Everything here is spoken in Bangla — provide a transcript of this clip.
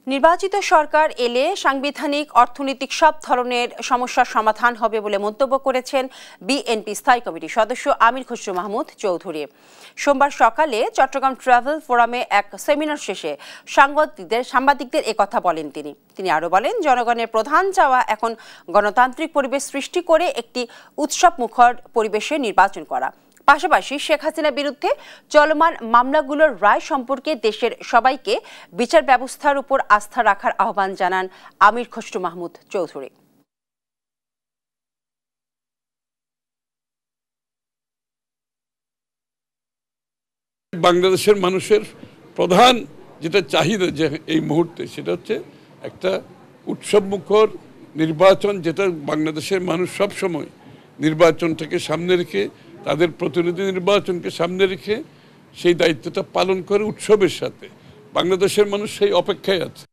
নির্বাচিত সরকার এলে সাংবিধানিক অর্থনৈতিক সব ধরনের সমস্যার সমাধান হবে বলে মন্তব্য করেছেন বিএনপি স্থায়ী কমিটির সদস্য আমির খসরু মাহমুদ চৌধুরী। সোমবার সকালে চট্টগ্রাম ট্রাভেল ফোরামে এক সেমিনার শেষে সাংবাদিকদের একথা বলেন তিনি আরও বলেন, জনগণের প্রধান চাওয়া এখন গণতান্ত্রিক পরিবেশ সৃষ্টি করে একটি উৎসব মুখর পরিবেশে নির্বাচন করা। পাশাপাশি শেখ হাসিনার বিরুদ্ধে চলমান মামলাগুলোর রায় সম্পর্কে দেশের সবাইকে বিচার ব্যবস্থার উপর আস্থা রাখার আহ্বান জানান আমির খসরু মাহমুদ চৌধুরী। বাংলাদেশের মানুষের প্রধান যেটা চাহিদা যে এই মুহূর্তে, সেটা হচ্ছে একটা উৎসবমুখর নির্বাচন, যেটা বাংলাদেশের মানুষ সব সময় নির্বাচনটাকে সামনে রেখে, তাদের প্রতিনিধি নির্বাচনকে সামনে রেখে সেই দায়িত্বটা পালন করে উৎসবের সাথে। বাংলাদেশের মানুষ সেই অপেক্ষায় আছে।